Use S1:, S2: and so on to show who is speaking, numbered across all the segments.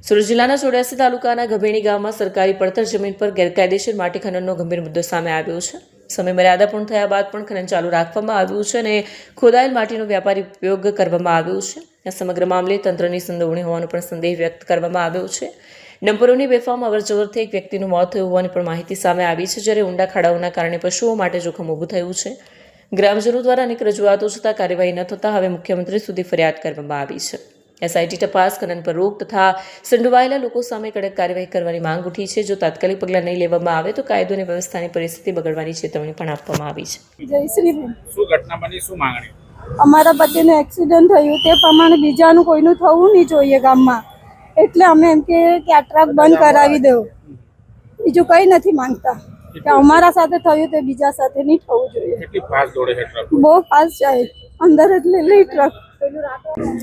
S1: સુરત જિલ્લાના 84 તાલુકાના ગભેણી ગામમાં સરકારી પડતર જમીન પર ગેરકાયદેસર માટી ખનનનો ગંભીર મુદ્દો સામે આવ્યો છે. સમય મર્યાદા પૂર્ણ થયા બાદ પણ ખનન ચાલુ રાખવામાં આવ્યું છે અને ખોદાયેલ માટીનો વ્યાપારી ઉપયોગ કરવામાં આવ્યો છે. આ સમગ્ર મામલે તંત્રની સંડોવણી હોવાનો પણ સંદેહ વ્યક્ત કરવામાં આવ્યો છે. ડમ્પરોની બેફામ અવરજવરથી એક વ્યક્તિનું મોત થયું હોવાની પણ માહિતી સામે આવી છે, જ્યારે ઊંડા ખાડાઓના કારણે પશુઓ માટે જોખમ ઊભું થયું છે. ગ્રામજનો દ્વારા અનેક રજૂઆતો છતાં કાર્યવાહી ન થતાં હવે મુખ્યમંત્રી સુધી ફરિયાદ કરવામાં આવી છે. એસઆઈટી તપાસ, ખનન પર રોક તથા સંડોવાયેલા લોકો સામે કડક કાર્યવાહી કરવાની માંગ ઉઠી છે. જો તાત્કાલિક પગલાં નહીં લેવામાં આવે તો કાયદો અને વ્યવસ્થાની પરિસ્થિતિ બગડવાની ચેતવણી પણ આપવામાં આવી છે.
S2: જય શ્રી રામ.
S3: શું ઘટના બની, શું માંગણી?
S2: અમારા પતિને એક્સિડન્ટ થયું, તે પ્રમાણે બીજાનું કોઈનું થવું નહીં જોઈએ ગામમાં, એટલે અમે એમ કે આ ટ્રક બંધ કરાવી દો. બીજું કંઈ નથી માંગતા કે અમારા સાથે થયું તે બીજા સાથે નહીં થવું જોઈએ.
S3: કેટલી ફાસ્ટ દોડે છે ટ્રક?
S2: બહુ ફાસ્ટ જાય, અંદર એટલે લઈ ટ્રક.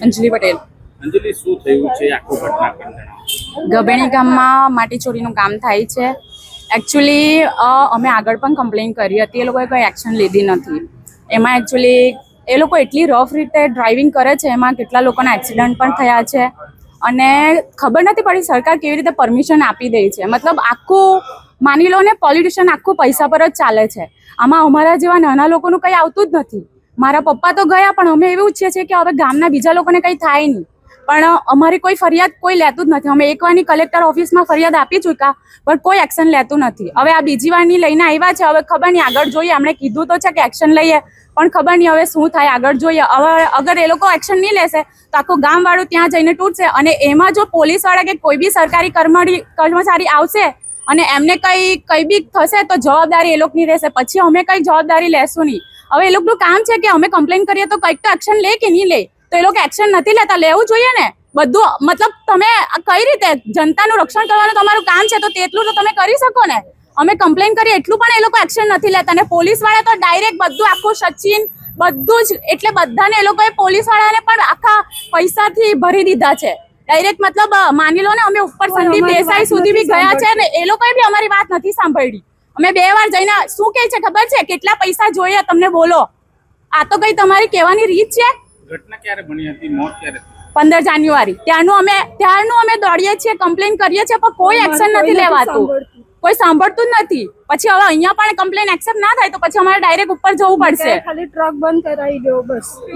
S4: અંજલિ પટેલ.
S3: અંજલિ, શું થયું છે આખું ઘટના પર?
S4: ગભેણી ગામમાં માટી ચોરીનું કામ થાય છે. એકચ્યુઅલી અમે આગળ પણ કમ્પ્લેન કરી હતી, એ લોકોએ કંઈ એક્શન લીધી નથી. એમાં એકચ્યુઅલી એ લોકો એટલી રફ રીતે ડ્રાઇવિંગ કરે છે, એમાં કેટલા લોકોના એક્સિડન્ટ પણ થયા છે અને ખબર નથી પડી સરકાર કેવી રીતે પરમિશન આપી દે છે. મતલબ આખું માની લો ને, પોલિટિશિયન આખું પૈસા પર જ ચાલે છે. આમાં અમારા જેવા નાના લોકોનું કંઈ આવતું જ નથી. મારા પપ્પા તો ગયા, પણ અમે એવું ઈચ્છીએ છીએ કે હવે ગામના બીજા લોકોને કંઈ થાય નહીં, પણ અમારી કોઈ ફરિયાદ કોઈ લેતું જ નથી. અમે એકવારની કલેક્ટર ઓફિસમાં ફરિયાદ આપી ચૂક્યા, પણ કોઈ એક્શન લેતું નથી. હવે આ બીજી વારની લઈને આવ્યા છે, હવે ખબર નહીં આગળ જોઈએ. અમને કીધું તો છે કે એક્શન લઈએ, પણ ખબર નહીં હવે શું થાય આગળ જોઈએ. હવે અગર એ લોકો એક્શન નહીં લેશે તો આખું ગામવાળું ત્યાં જઈને તૂટશે, અને એમાં જો પોલીસવાળા કે કોઈ બી સરકારી કર્મચારી આવશે અને એમને કંઈ બી થશે તો જવાબદારી એ લોકોની રહેશે. પછી અમે કંઈ જવાબદારી લેશું નહીં. હવે એ લોકોનું કામ છે કે અમે કમ્પ્લેન કરીએ તો કંઈક તો એક્શન લે કે નહીં લે, તો એ લોકો એક્શન નથી લેતા. લેવું જોઈએ ને બધું. મતલબ તમે કઈ રીતે જનતાનું રક્ષણ કરવાનું તમારું કામ છે, તો તેટલું તો તમે કરી શકો ને. અમે કમ્પ્લેન કરીએ એટલું પણ એ લોકો એક્શન નથી લેતા. અને પોલીસવાળા તો ડાયરેક્ટ બધું આખું સચિન બધું જ, એટલે બધાને એ લોકોએ પોલીસવાળાને પણ આખા પૈસાથી ભરી દીધા છે ડાયરેક્ટ. મતલબ માની લો ને, અમે ઉપર સંદીપ દેસાઈ સુધી બી ગયા છે ને એ લોકોએ બી અમારી વાત નથી સાંભળી. અમે 2 વાર જઈને શું કહે છે ખબર છે, કેટલા પૈસા જોઈએ તમને બોલો. આ તો કઈ તમારી કહેવાની રીત છે?
S3: ઘટના ક્યારે બની હતી? મોત ક્યારે?
S4: 15 જાન્યુઆરી. ત્યારનું અમે દોડીએ છીએ, કમ્પ્લેન કરીએ છીએ, પણ કોઈ એક્શન નથી લેવાતું, કોઈ સાંભળતું જ નથી. પછી હવે અહીંયા પણ કમ્પ્લેન એક્સેપ્ટ ના થાય તો પછી અમારે ડાયરેક્ટ ઉપર જવું પડશે.
S2: ખાલી ટ્રક બંધ કરાવી દો બસ.